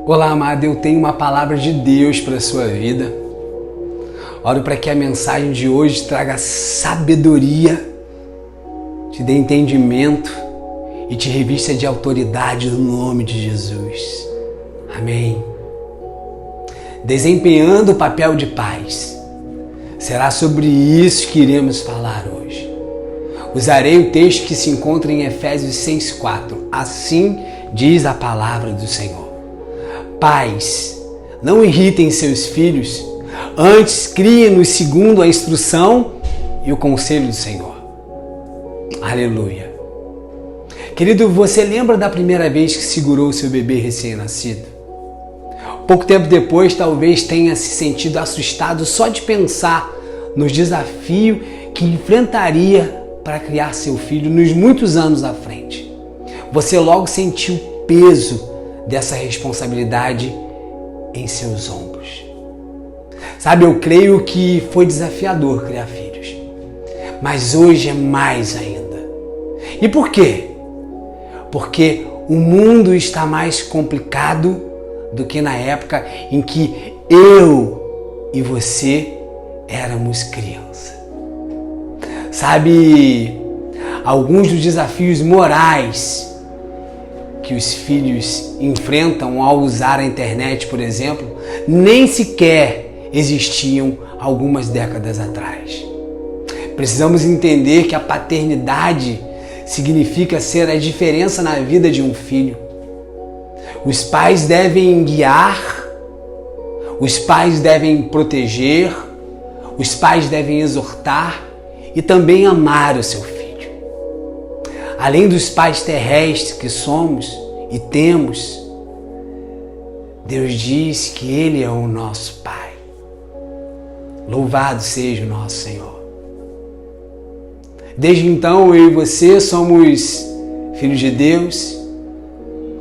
Olá, amado, eu tenho uma palavra de Deus para a sua vida. Oro para que a mensagem de hoje traga sabedoria, te dê entendimento e te revista de autoridade no nome de Jesus. Amém. Desempenhando o papel de pais. Será sobre isso que iremos falar hoje. Usarei o texto que se encontra em Efésios 6,4. Assim diz a palavra do Senhor. Pais, não irritem seus filhos, antes criem-nos segundo a instrução e o conselho do Senhor. Aleluia. Querido, você lembra da primeira vez que segurou seu bebê recém-nascido? Pouco tempo depois, talvez tenha se sentido assustado só de pensar nos desafios que enfrentaria para criar seu filho nos muitos anos à frente. Você logo sentiu o peso dessa responsabilidade em seus ombros. Sabe, eu creio que foi desafiador criar filhos, mas hoje é mais ainda. E por quê? Porque o mundo está mais complicado do que na época em que eu e você éramos criança. Sabe, alguns dos desafios morais que os filhos enfrentam ao usar a internet, por exemplo, nem sequer existiam algumas décadas atrás. Precisamos entender que a paternidade significa ser a diferença na vida de um filho. Os pais devem guiar, os pais devem proteger, os pais devem exortar e também amar o seu filho. Além dos pais terrestres que somos e temos, Deus diz que Ele é o nosso Pai. Louvado seja o nosso Senhor. Desde então, eu e você somos filhos de Deus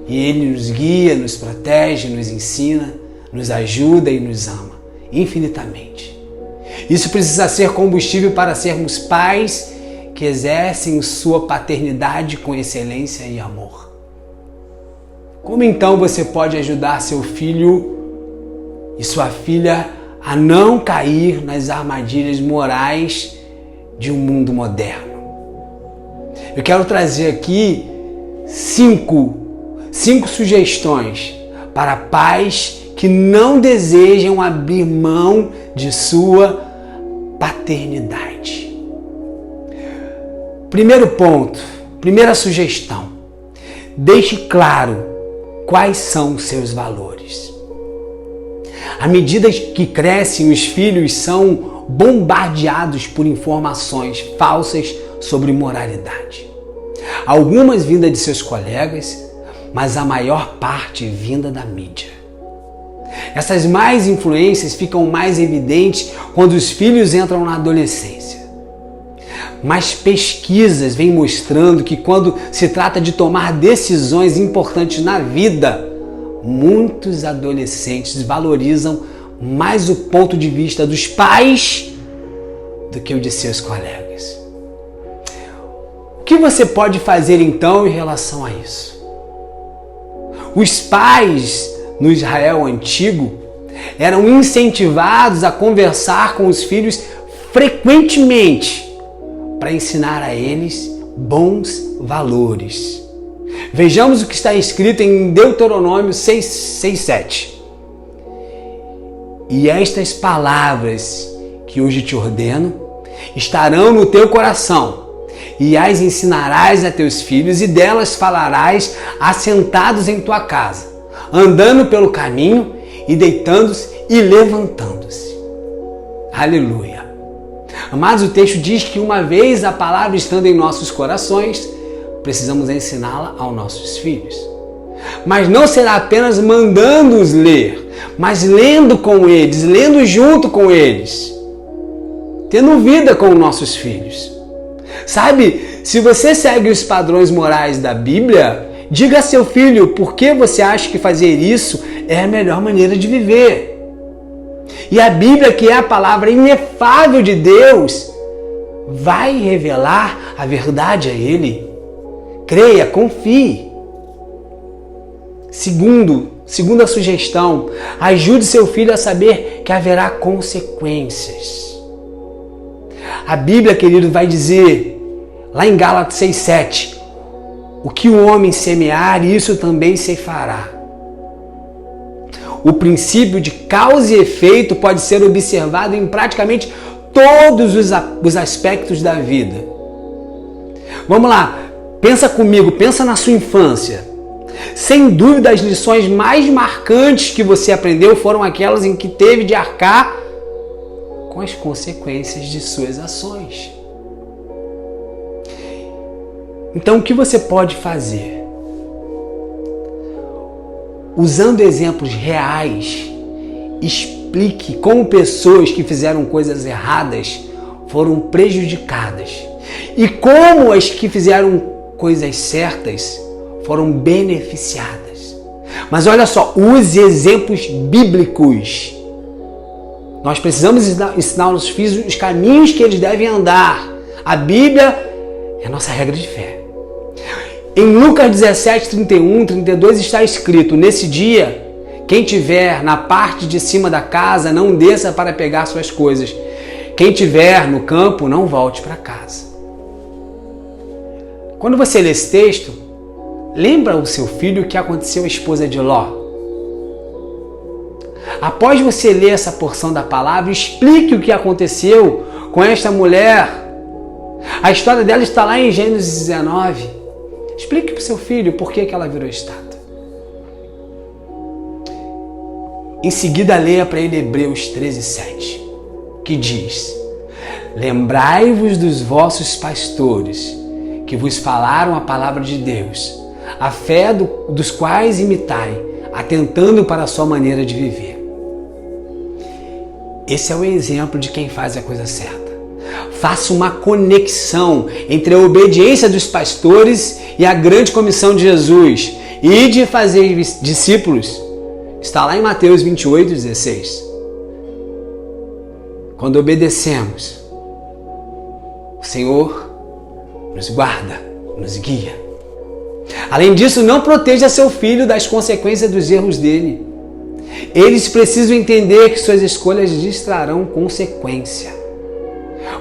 e Ele nos guia, nos protege, nos ensina, nos ajuda e nos ama infinitamente. Isso precisa ser combustível para sermos pais que exercem sua paternidade com excelência e amor. Como então você pode ajudar seu filho e sua filha a não cair nas armadilhas morais de um mundo moderno? Eu quero trazer aqui cinco sugestões para pais que não desejam abrir mão de sua paternidade. Primeiro ponto, primeira sugestão, deixe claro quais são os seus valores. À medida que crescem, os filhos são bombardeados por informações falsas sobre moralidade. Algumas vindas de seus colegas, mas a maior parte vinda da mídia. Essas más influências ficam mais evidentes quando os filhos entram na adolescência. Mas pesquisas vêm mostrando que quando se trata de tomar decisões importantes na vida, muitos adolescentes valorizam mais o ponto de vista dos pais do que o de seus colegas. O que você pode fazer então em relação a isso? Os pais no Israel antigo eram incentivados a conversar com os filhos frequentemente para ensinar a eles bons valores. Vejamos o que está escrito em Deuteronômio 6:7. E estas palavras que hoje te ordeno estarão no teu coração, e as ensinarás a teus filhos, e delas falarás assentados em tua casa, andando pelo caminho, e deitando-se e levantando-se. Aleluia. Amados, o texto diz que uma vez a palavra estando em nossos corações, precisamos ensiná-la aos nossos filhos. Mas não será apenas mandando-os ler, mas lendo com eles, lendo junto com eles, tendo vida com nossos filhos. Sabe, se você segue os padrões morais da Bíblia, diga a seu filho por que você acha que fazer isso é a melhor maneira de viver. E a Bíblia, que é a palavra inefável de Deus, vai revelar a verdade a ele. Creia, confie. Segundo Segunda sugestão, ajude seu filho a saber que haverá consequências. A Bíblia, querido, vai dizer, lá em Gálatas 6,7, o que o homem semear, isso também ceifará. O princípio de causa e efeito pode ser observado em praticamente todos os aspectos da vida. Vamos lá, pensa comigo, pensa na sua infância. Sem dúvida, as lições mais marcantes que você aprendeu foram aquelas em que teve de arcar com as consequências de suas ações. Então, o que você pode fazer? Usando exemplos reais, explique como pessoas que fizeram coisas erradas foram prejudicadas e como as que fizeram coisas certas foram beneficiadas. Mas olha só, use exemplos bíblicos. Nós precisamos ensinar aos nossos filhos os caminhos que eles devem andar. A Bíblia é a nossa regra de fé. Em Lucas 17, 31, 32 está escrito: nesse dia, quem tiver na parte de cima da casa, não desça para pegar suas coisas. Quem tiver no campo, não volte para casa. Quando você lê esse texto, lembra o seu filho o que aconteceu à esposa de Ló? Após você ler essa porção da palavra, explique o que aconteceu com esta mulher. A história dela está lá em Gênesis 19. Explique para o seu filho por que ela virou estátua. Em seguida, leia para ele Hebreus 13:7, que diz: lembrai-vos dos vossos pastores, que vos falaram a palavra de Deus, a fé dos quais imitai, atentando para a sua maneira de viver. Esse é o exemplo de quem faz a coisa certa. Faça uma conexão entre a obediência dos pastores e a grande comissão de Jesus e de fazer discípulos. Está lá em Mateus 28:16. Quando obedecemos, o Senhor nos guarda, nos guia. Além disso, não proteja seu filho das consequências dos erros dele. Eles precisam entender que suas escolhas lhes trarão consequência.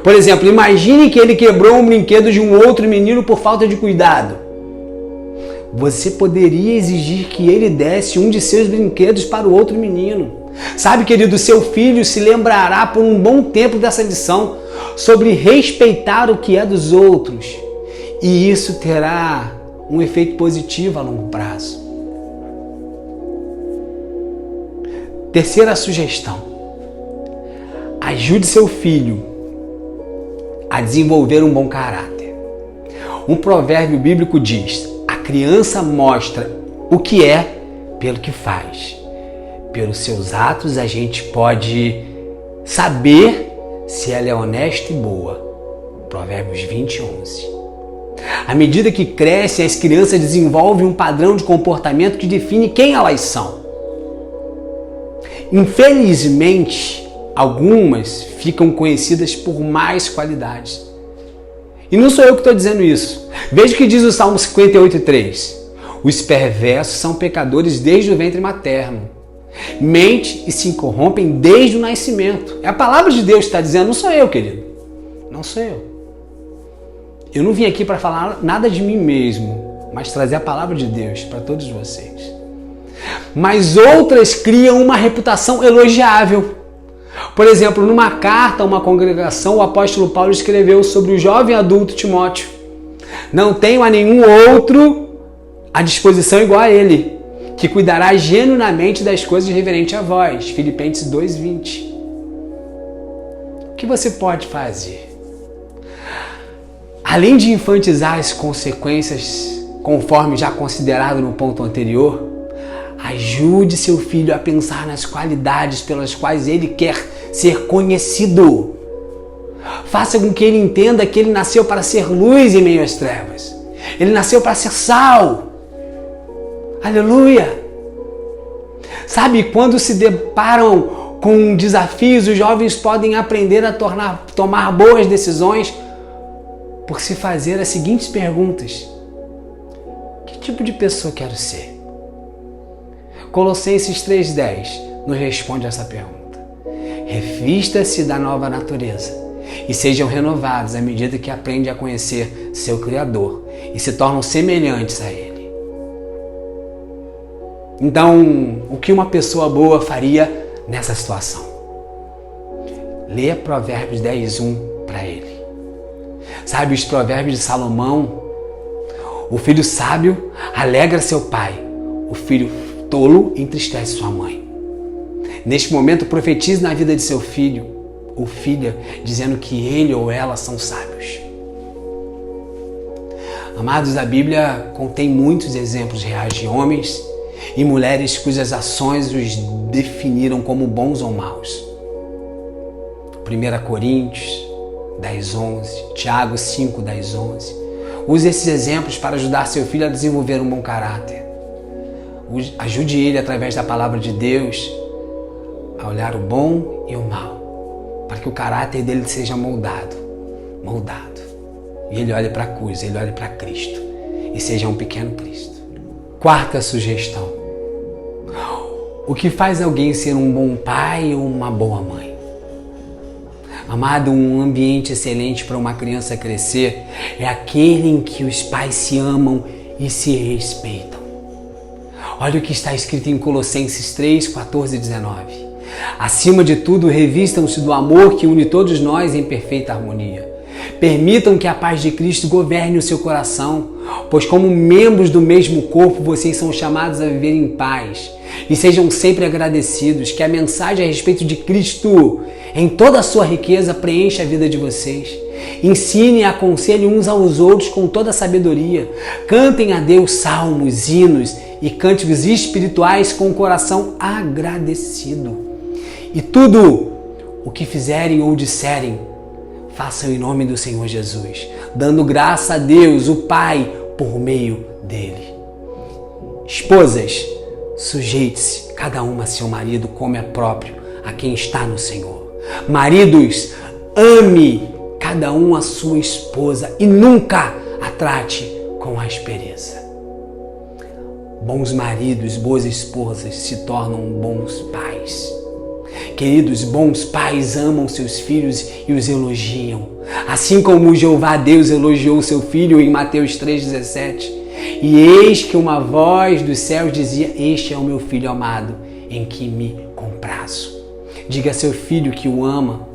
Por exemplo, imagine que ele quebrou um brinquedo de um outro menino por falta de cuidado. Você poderia exigir que ele desse um de seus brinquedos para o outro menino. Sabe, querido, seu filho se lembrará por um bom tempo dessa lição sobre respeitar o que é dos outros. E isso terá um efeito positivo a longo prazo. Terceira sugestão: ajude seu filho a desenvolver um bom caráter. Um provérbio bíblico diz: a criança mostra o que é pelo que faz. Pelos seus atos a gente pode saber se ela é honesta e boa. Provérbios 20:11. À medida que crescem, as crianças desenvolvem um padrão de comportamento que define quem elas são. Infelizmente, algumas ficam conhecidas por mais qualidades. E não sou eu que estou dizendo isso. Veja o que diz o Salmo 58:3. Os perversos são pecadores desde o ventre materno. Mente e se corrompem desde o nascimento. É a palavra de Deus que está dizendo, não sou eu, querido. Não sou eu. Eu não vim aqui para falar nada de mim mesmo, mas trazer a palavra de Deus para todos vocês. Mas outras criam uma reputação elogiável. Por exemplo, numa carta a uma congregação, o apóstolo Paulo escreveu sobre o jovem adulto Timóteo: não tenho a nenhum outro à disposição igual a ele, que cuidará genuinamente das coisas referentes a vós. Filipenses 2:20. O que você pode fazer? Além de enfatizar as consequências, conforme já considerado no ponto anterior, ajude seu filho a pensar nas qualidades pelas quais ele quer ser conhecido. Faça com que ele entenda que ele nasceu para ser luz em meio às trevas. Ele nasceu para ser sal. Aleluia! Sabe, quando se deparam com desafios, os jovens podem aprender a tomar boas decisões por se fazer as seguintes perguntas: que tipo de pessoa quero ser? Colossenses 3,10 nos responde essa pergunta. Revista-se da nova natureza e sejam renovados à medida que aprendem a conhecer seu Criador e se tornam semelhantes a Ele. Então, o que uma pessoa boa faria nessa situação? Leia Provérbios 10:1 para ele. Sabe os provérbios de Salomão? O filho sábio alegra seu pai, o filho tolo entristece sua mãe. Neste momento, profetize na vida de seu filho ou filha, dizendo que ele ou ela são sábios. Amados, a Bíblia contém muitos exemplos reais de homens e mulheres cujas ações os definiram como bons ou maus. 1 Coríntios 10:11, Tiago 5:10-11. Use esses exemplos para ajudar seu filho a desenvolver um bom caráter. Ajude ele através da palavra de Deus a olhar o bom e o mal, para que o caráter dele seja moldado. E ele olhe para a cruz, ele olhe para Cristo e seja um pequeno Cristo. Quarta sugestão. O que faz alguém ser um bom pai ou uma boa mãe? Amado, um ambiente excelente para uma criança crescer é aquele em que os pais se amam e se respeitam. Olha o que está escrito em Colossenses 3:14-19. Acima de tudo, revistam-se do amor que une todos nós em perfeita harmonia. Permitam que a paz de Cristo governe o seu coração, pois como membros do mesmo corpo, vocês são chamados a viver em paz. E sejam sempre agradecidos, que a mensagem a respeito de Cristo, em toda a sua riqueza, preencha a vida de vocês. Ensinem e aconselhem uns aos outros com toda a sabedoria. Cantem a Deus salmos, hinos e cânticos espirituais com o coração agradecido. E tudo o que fizerem ou disserem, façam em nome do Senhor Jesus, dando graça a Deus, o Pai, por meio dele. Esposas, sujeite-se cada uma a seu marido como é próprio a quem está no Senhor. Maridos, ame cada um a sua esposa e nunca a trate com aspereza. Bons maridos, boas esposas se tornam bons pais. Queridos, bons pais amam seus filhos e os elogiam. Assim como Jeová Deus elogiou seu filho em Mateus 3,17. E eis que uma voz dos céus dizia: este é o meu filho amado, em que me comprazo. Diga a seu filho que o ama,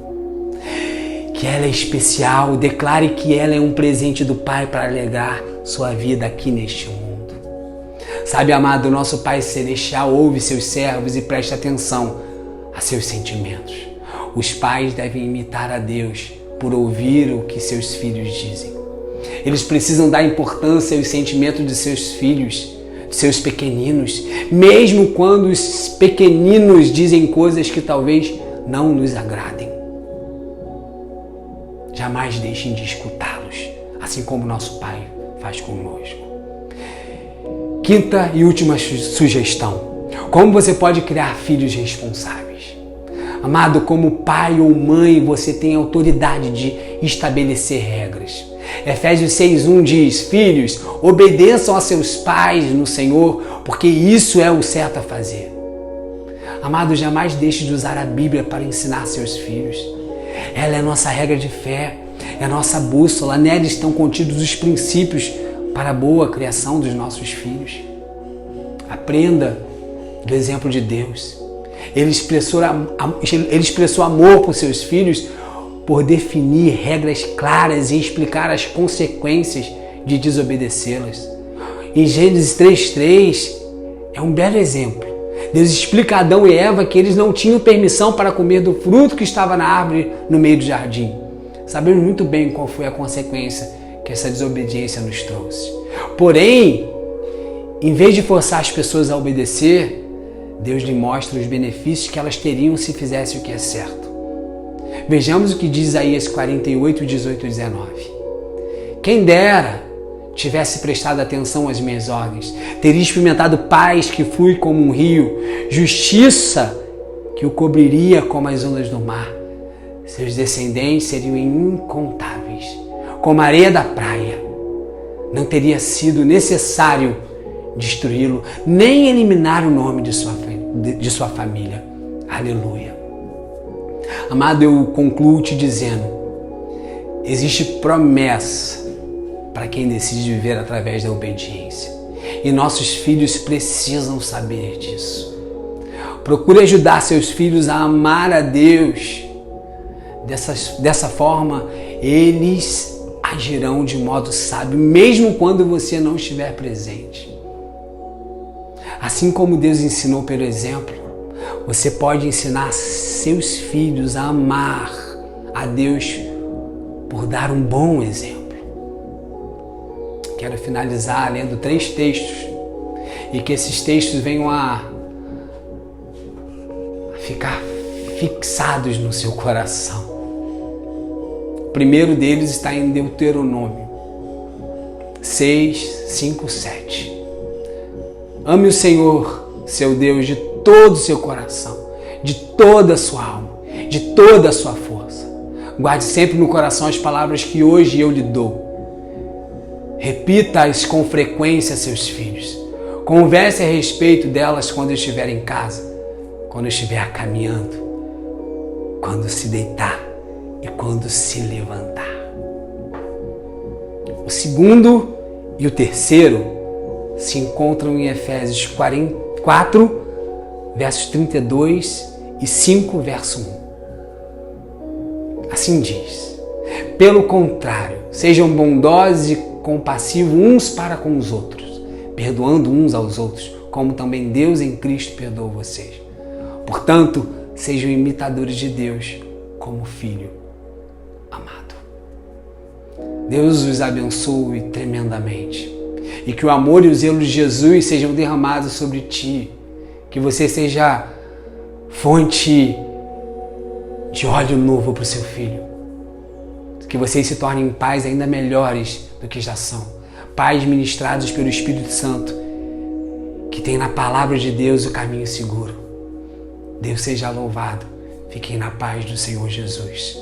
que ela é especial. Declare que ela é um presente do Pai para alegar sua vida aqui neste mundo. Sabe, amado, o nosso Pai Celestial ouve seus servos e presta atenção a seus sentimentos. Os pais devem imitar a Deus por ouvir o que seus filhos dizem. Eles precisam dar importância aos sentimentos de seus filhos, de seus pequeninos, mesmo quando os pequeninos dizem coisas que talvez não nos agradem. Jamais deixem de escutá-los, assim como nosso Pai faz conosco. Quinta e última sugestão. Como você pode criar filhos responsáveis? Amado, como pai ou mãe, você tem autoridade de estabelecer regras. Efésios 6:1 diz: filhos, obedeçam a seus pais no Senhor, porque isso é o certo a fazer. Amado, jamais deixe de usar a Bíblia para ensinar seus filhos. Ela é nossa regra de fé, é a nossa bússola. Nela estão contidos os princípios para a boa criação dos nossos filhos. Aprenda do exemplo de Deus. Ele expressou amor por seus filhos por definir regras claras e explicar as consequências de desobedecê-las. Em Gênesis 3:3 é um belo exemplo. Deus explica a Adão e Eva que eles não tinham permissão para comer do fruto que estava na árvore no meio do jardim. Sabemos muito bem qual foi a consequência que essa desobediência nos trouxe. Porém, em vez de forçar as pessoas a obedecer, Deus lhe mostra os benefícios que elas teriam se fizessem o que é certo. Vejamos o que diz Isaías 48:18-19. Quem dera tivesse prestado atenção às minhas ordens, teria experimentado paz que flui como um rio, justiça que o cobriria como as ondas do mar. Seus descendentes seriam incontáveis, como a areia da praia. Não teria sido necessário destruí-lo, nem eliminar o nome de sua família. Aleluia. Amado, eu concluo te dizendo, existe promessa para quem decide viver através da obediência. E nossos filhos precisam saber disso. Procure ajudar seus filhos a amar a Deus. Dessa forma, eles agirão de modo sábio, mesmo quando você não estiver presente. Assim como Deus ensinou pelo exemplo, você pode ensinar seus filhos a amar a Deus por dar um bom exemplo. Quero finalizar lendo 3 textos e que esses textos venham a ficar fixados no seu coração. O primeiro deles está em Deuteronômio 6, 5, 7. Ame o Senhor, seu Deus, de todo o seu coração, de toda a sua alma, de toda a sua força. Guarde sempre no coração as palavras que hoje eu lhe dou. Repita-as com frequência a seus filhos. Converse a respeito delas quando estiver em casa, quando estiver caminhando, quando se deitar e quando se levantar. O segundo e o terceiro se encontram em Efésios 4, versos 32 e 5, verso 1. Assim diz: pelo contrário, sejam bondosos e compassivos uns para com os outros, perdoando uns aos outros, como também Deus em Cristo perdoou vocês. Portanto, sejam imitadores de Deus como filho amado. Deus os abençoe tremendamente e que o amor e o zelo de Jesus sejam derramados sobre ti, que você seja fonte de óleo novo para o seu filho, que vocês se tornem pais ainda melhores do que já são, pais ministrados pelo Espírito Santo, que tem na palavra de Deus o caminho seguro. Deus seja louvado. Fiquem na paz do Senhor Jesus.